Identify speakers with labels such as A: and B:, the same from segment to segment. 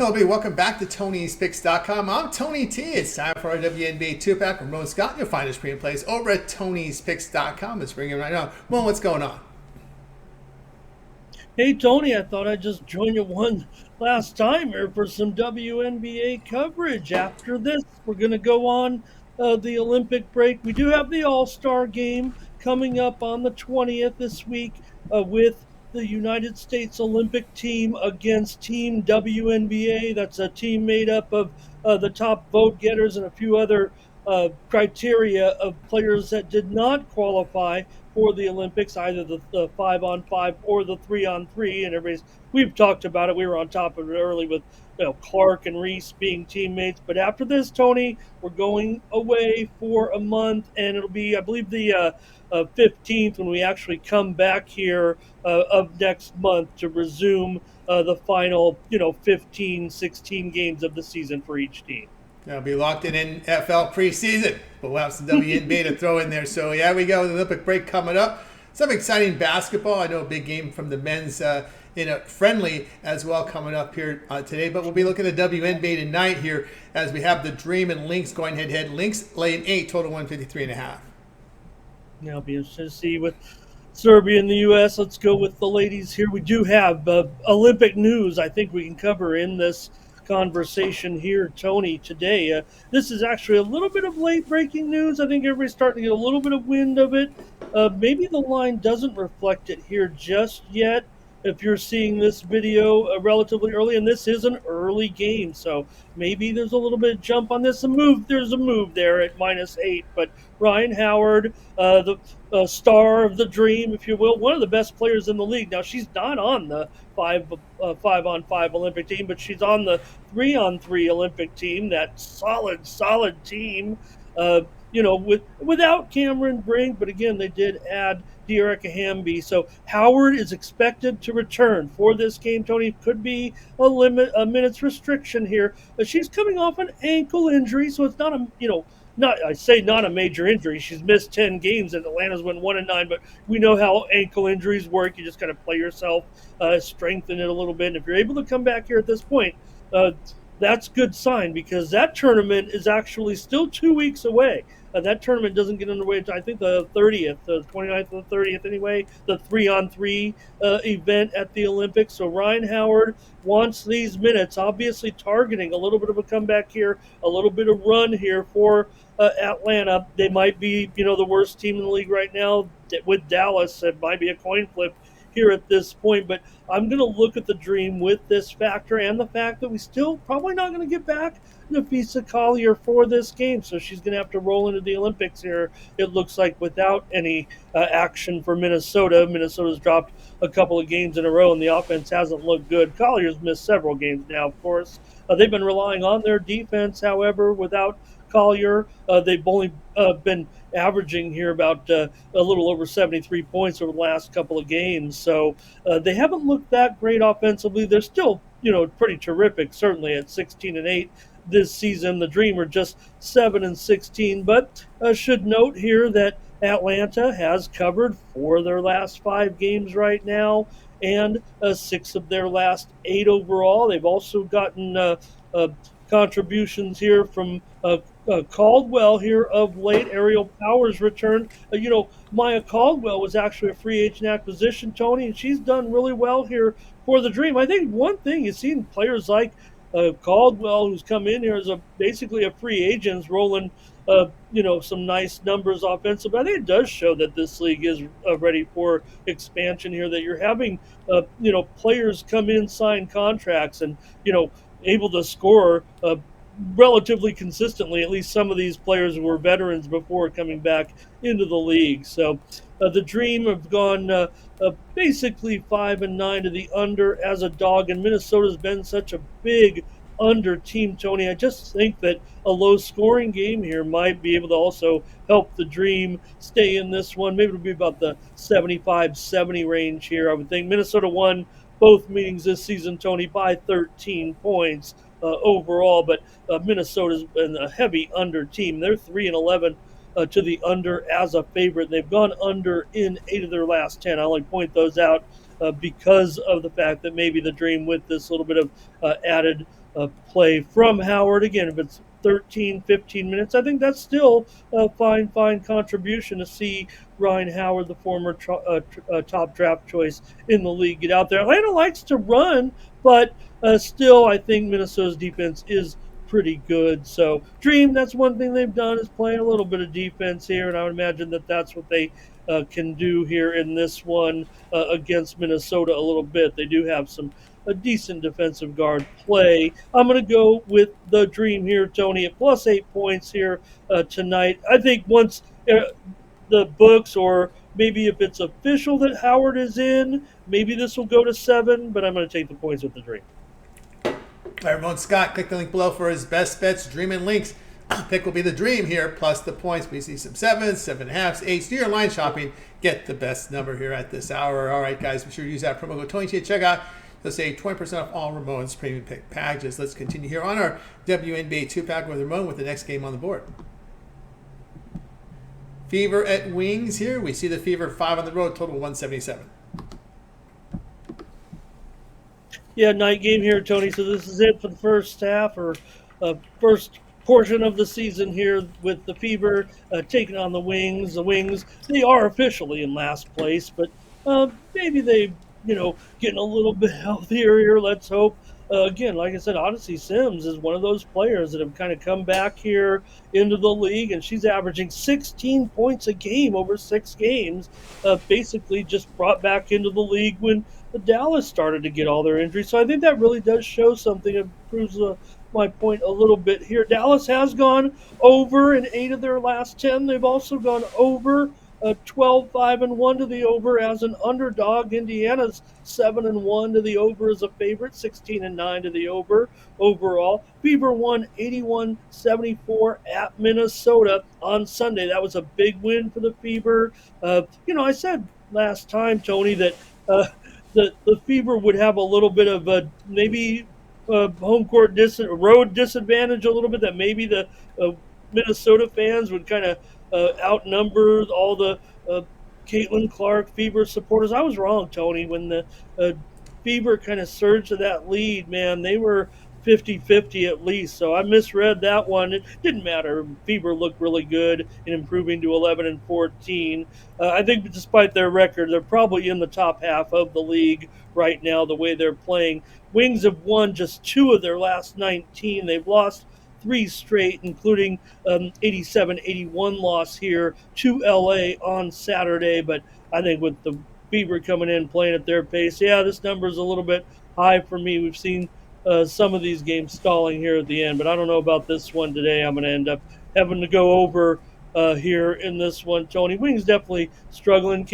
A: Hello, everybody. Welcome back to Tony'sPicks.com. I'm Tony T. It's time for our WNBA two-pack. Ramon Scott, you'll find his screenplays over at Tony'sPicks.com. Let's bring him right now. Ramon, what's going on?
B: Hey Tony, I thought I'd just join you one last time here for some WNBA coverage. After this, we're going to go on the Olympic break. We do have the All-Star game coming up on the 20th this week with the United States Olympic team against Team WNBA. That's a team made up of the top vote getters and a few other criteria of players that did not qualify for the Olympics, either the 5-on-5 or the 3-on-3. And we've talked about it. We were on top of it early with Clark and Reese being teammates. But after this, Tony, we're going away for a month, and it'll be, I believe, the 15th when we actually come back here of next month to resume the final, 15, 16 games of the season for each team.
A: I'll be locked in NFL preseason, but we'll have some WNBA to throw in there. So, yeah, we go. The Olympic break coming up. Some exciting basketball. I know a big game from the men's in a friendly as well coming up here today. But we'll be looking at WNBA tonight here as we have the Dream and Lynx going head-to-head. Lynx laying 8, total 153.5.
B: Yeah, it'll be interesting to see with Serbia and the U.S. Let's go with the ladies here. We do have Olympic news I think we can cover in this conversation here, Tony, today. This is actually a little bit of late breaking news. I think everybody's starting to get a little bit of wind of it. Maybe the line doesn't reflect it here just yet. If you're seeing this video relatively early, and this is an early game, so maybe there's a little bit of jump on this. There's a move there at -8, but Ryan Howard, the star of the Dream, if you will, one of the best players in the league. Now, she's not on the 5-on-5 Olympic team, but she's on the 3-on-3 Olympic team, that solid team, without Cameron Brink, but again, they did add De'Erica Hamby. So Howard is expected to return for this game, Tony. Could be a minutes restriction here, but she's coming off an ankle injury, so it's not not a major injury. She's missed 10 games, and Atlanta's went 1-9. But we know how ankle injuries work. You just got to play yourself, strengthen it a little bit. And if you're able to come back here at this point, that's good sign because that tournament is actually still 2 weeks away. That tournament doesn't get underway until I think the 30th, the 29th or the 30th anyway, the 3-on-3 event at the Olympics. So Ryan Howard wants these minutes, obviously targeting a little bit of a comeback here, a little bit of run here for Atlanta. They might be, the worst team in the league right now with Dallas. It might be a coin flip here at this point, but I'm going to look at the Dream with this factor and the fact that we still probably not going to get back Nafisa Collier for this game, so she's going to have to roll into the Olympics here, it looks like, without any action for Minnesota. Minnesota's dropped a couple of games in a row, and the offense hasn't looked good. Collier's missed several games now, of course. They've been relying on their defense, however, without Collier. They've only been averaging here about a little over 73 points over the last couple of games. So they haven't looked that great offensively. They're still, pretty terrific, certainly at 16-8 this season. The Dream are just 7-16, but should note here that Atlanta has covered 4 of their last 5 games right now, and 6 of their last 8 overall. They've also gotten contributions here from Caldwell here of late. Ariel Powers returned. Maya Caldwell was actually a free agent acquisition, Tony, and she's done really well here for the Dream. I think one thing you've seen players like Caldwell, who's come in here as basically a free agent, rolling some nice numbers offensively. I think it does show that this league is ready for expansion here, that you're having players come in, sign contracts, and able to score relatively consistently. At least some of these players were veterans before coming back into the league. So the Dream have gone basically 5-9 to the under as a dog, and Minnesota's been such a big under team, Tony. I just think that a low-scoring game here might be able to also help the Dream stay in this one. Maybe it'll be about the 75-70 range here, I would think. Minnesota won both meetings this season, Tony, by 13 points overall, but Minnesota's been a heavy under team. They're 3-11 to the under as a favorite. They've gone under in 8 of their last 10. I only point those out because of the fact that maybe the Dream, with this little bit of added play from Howard, again, if it's 13, 15 minutes, I think that's still a fine contribution to see Ryan Howard, the former top draft choice in the league, get out there. Atlanta likes to run, but still, I think Minnesota's defense is pretty good. So, Dream, that's one thing they've done, is playing a little bit of defense here, and I would imagine that that's what they can do here in this one against Minnesota a little bit. They do have some a decent defensive guard play. I'm going to go with the Dream here, Tony, at plus 8 points here tonight. I think once the books, or maybe if it's official that Howard is in, maybe this will go to 7, but I'm going to take the points with the Dream.
A: All right, Ramon Scott, click the link below for his best bets, Dream and Lynx. Pick will be the Dream here, plus the points. We see some 7s, 7.5s, 8s. Do your line shopping. Get the best number here at this hour. All right, guys, be sure to use that promo code Tony to check out. Let's say 20% off all Ramon's premium pick packages. Let's continue here on our WNBA 2-pack with Ramon with the next game on the board. Fever at Wings here. We see the Fever 5 on the road, total 177.
B: Yeah, night game here, Tony. So this is it for the first half, or first portion of the season here, with the Fever taking on the Wings. The Wings, they are officially in last place, but maybe they, getting a little bit healthier here. Let's hope. Again, like I said, Odyssey Sims is one of those players that have kind of come back here into the league, and she's averaging 16 points a game over 6 games. Basically just brought back into the league when the Dallas started to get all their injuries. So I think that really does show something. It proves my point a little bit here. Dallas has gone over in 8 of their last 10. They've also gone over 12-5-1 to the over as an underdog. Indiana's 7-1 to the over as a favorite, 16-9 to the over overall. Fever won 81-74 at Minnesota on Sunday. That was a big win for the Fever. I said last time, Tony, that the Fever would have a little bit of a maybe home court road disadvantage a little bit, that maybe the Minnesota fans would kind of outnumber all the Caitlin Clark Fever supporters. I was wrong, Tony. When the Fever kind of surged to that lead, man, they were 50-50 at least. So I misread that one. It didn't matter. Fever looked really good in improving to 11-14. I think despite their record, they're probably in the top half of the league right now, the way they're playing. Wings have won just 2 of their last 19. They've lost 3 straight, including 87-81 loss here to LA on Saturday. But I think with the Fever coming in, playing at their pace, this number is a little bit high for me. We've seen some of these games stalling here at the end, but I don't know about this one today. I'm going to end up having to go over here in this one, Tony. Wings definitely struggling.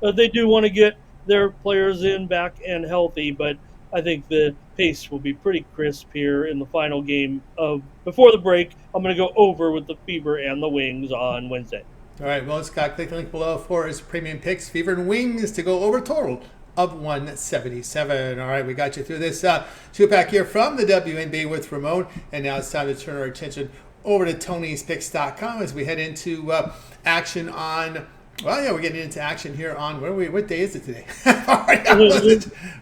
B: They do want to get their players in back and healthy, but I think the pace will be pretty crisp here in the final game of before the break. I'm going to go over with the Fever and the Wings on Wednesday.
A: All right, well, Scott, click the link below for his premium picks. Fever and Wings to go over total of 177. All right, we got you through this 2-pack here from the WNBA with Ramon. And now it's time to turn our attention over to Tony'sPicks.com as we head into action on... Well, yeah, we're getting into action here on what day is it today?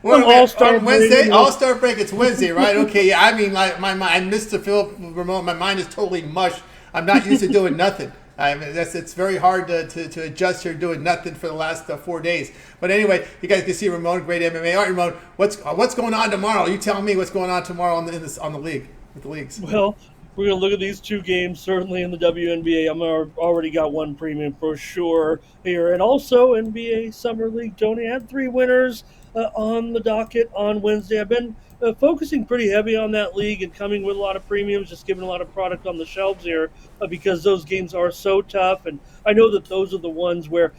B: All-Star
A: Wednesday. All-Star break. It's Wednesday, right? Okay. Yeah. I mean, like I missed the Phil Ramon. My mind is totally mush. I'm not used to doing nothing. It's very hard to adjust here doing nothing for the last 4 days. But anyway, you guys can see Ramon, great MMA. All right, Ramon, what's going on tomorrow? You tell me what's going on tomorrow on the league with the leagues.
B: Well, we're going to look at these 2 games, certainly in the WNBA. I'm already got one premium for sure here. And also NBA Summer League, Tony, had 3 winners on the docket on Wednesday. I've been focusing pretty heavy on that league and coming with a lot of premiums, just giving a lot of product on the shelves here because those games are so tough. And I know that those are the ones where,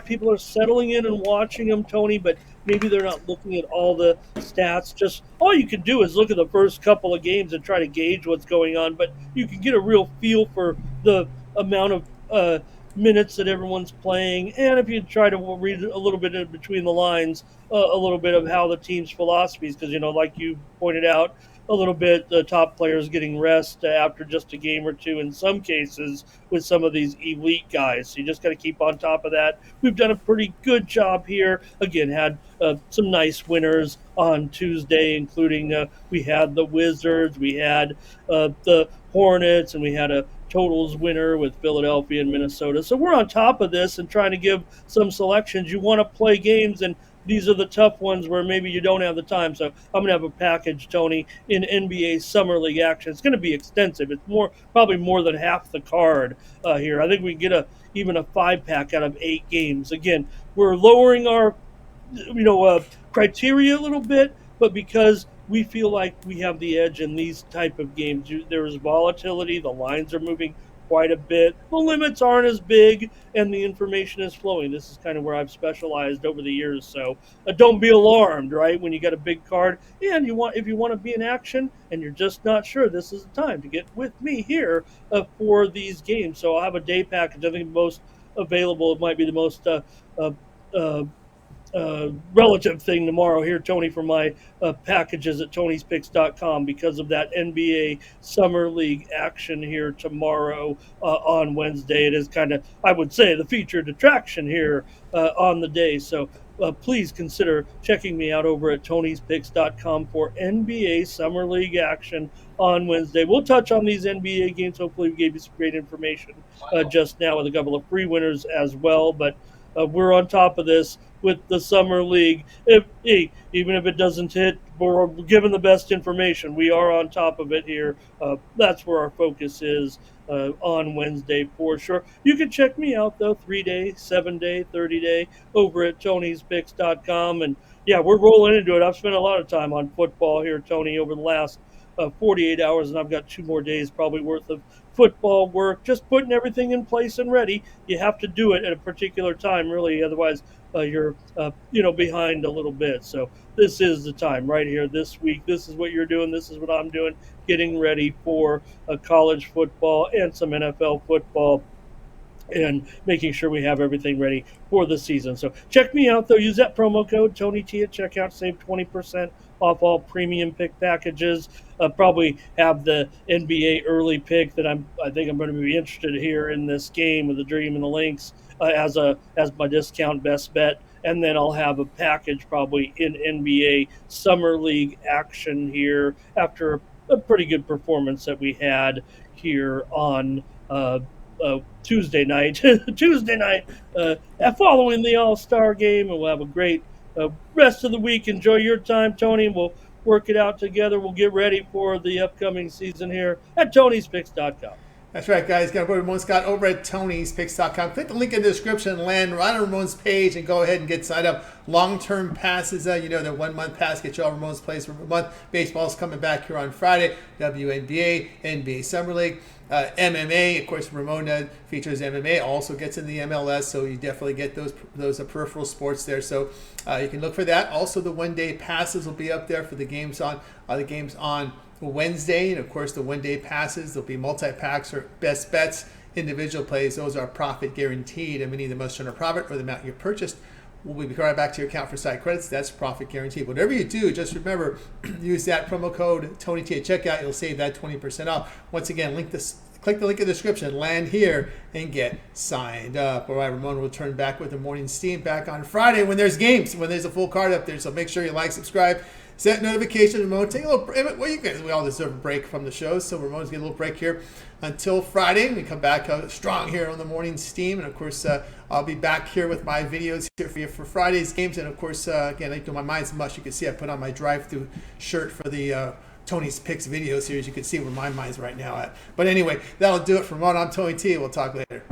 B: people are settling in and watching them, Tony, but maybe they're not looking at all the stats. Just all you can do is look at the first couple of games and try to gauge what's going on, but you can get a real feel for the amount of minutes that everyone's playing, and if you try to read a little bit in between the lines, a little bit of how the team's philosophies, because like you pointed out, a little bit the top players getting rest after just a game or two in some cases with some of these elite guys. So you just got to keep on top of that. We've done a pretty good job here. Again, had some nice winners on Tuesday, including we had the Wizards, we had the Hornets, and we had a totals winner with Philadelphia and Minnesota. So we're on top of this and trying to give some selections. You want to play games, and these are the tough ones where maybe you don't have the time. So I'm going to have a package, Tony, in NBA Summer League action. It's going to be extensive. It's probably more than half the card here. I think we can get even a 5-pack out of 8 games. Again, we're lowering our criteria a little bit, but because we feel like we have the edge in these type of games, there's volatility. The lines are moving quite a bit. The limits aren't as big, and the information is flowing. This is kind of where I've specialized over the years. So don't be alarmed, right? When you got a big card, and if you want to be in action, and you're just not sure, this is the time to get with me here for these games. So I'll have a day package. I think most available. It might be the most relative thing tomorrow here, Tony, for my packages at tonyspicks.com because of that NBA Summer League action here tomorrow on Wednesday. It is kind of, I would say, the featured attraction here on the day. So please consider checking me out over at tonyspicks.com for NBA Summer League action on Wednesday. We'll touch on these NBA games. Hopefully we gave you some great information just now with a couple of free winners as well. But we're on top of this with the Summer League. Even if it doesn't hit, we're given the best information. We are on top of it here. That's where our focus is on Wednesday for sure. You can check me out, though, 3-day, 7-day, 30-day over at tonyspicks.com. And, yeah, we're rolling into it. I've spent a lot of time on football here, Tony, over the last 48 hours, and I've got 2 more days probably worth of football work, just putting everything in place and ready. You have to do it at a particular time, really, otherwise you're behind a little bit. So this is the time right here this week. This is what you're doing. This is what I'm doing, getting ready for college football and some NFL football, and making sure we have everything ready for the season. So check me out, though. Use that promo code TonyT at checkout. Save 20% off all premium pick packages. Probably have the NBA early pick that I think I'm going to be interested here in this game with the Dream and the Lynx as my discount best bet. And then I'll have a package probably in NBA Summer League action here after a pretty good performance that we had here on Tuesday night. Following the All-Star game, and we'll have a great rest of the week. Enjoy your time, Tony, and we'll work it out together. We'll get ready for the upcoming season here at tonyspicks.com.
A: That's right, guys. Got to put Ramon Scott over at tonyspicks.com. Click the link in the description and land right on Ramon's page and go ahead and get signed up. Long-term passes, the 1-month pass, get you all Ramon's plays for a month. Baseball's coming back here on Friday. WNBA, NBA Summer League, MMA. Of course, Ramon features MMA, also gets in the MLS, so you definitely get those peripheral sports there. So you can look for that. Also, the one-day passes will be up there for the games on Wednesday, and of course the one-day passes. There'll be multi-packs or best bets, individual plays. Those are profit guaranteed, and many of the most turn a profit or the amount you purchased will be right back to your account for side credits. That's profit guaranteed. Whatever you do, just remember, use that promo code TonyT at checkout. You'll save that 20% off. Once again, click the link in the description, land here, and get signed up. All right, Ramon will return back with the morning steam back on Friday when there's games, when there's a full card up there. So make sure you like, subscribe, set notifications. Ramon, take a little break. Well, you guys, we all deserve a break from the show, so Ramon's getting a little break here until Friday. We come back strong here on the morning steam, and of course, I'll be back here with my videos here for you for Friday's games. And of course, again, I do my mind's much. You can see I put on my drive-through shirt for the Tony's Picks videos here, as you can see where my mind's right now at. But anyway, that'll do it for Ramon. I'm Tony T. We'll talk later.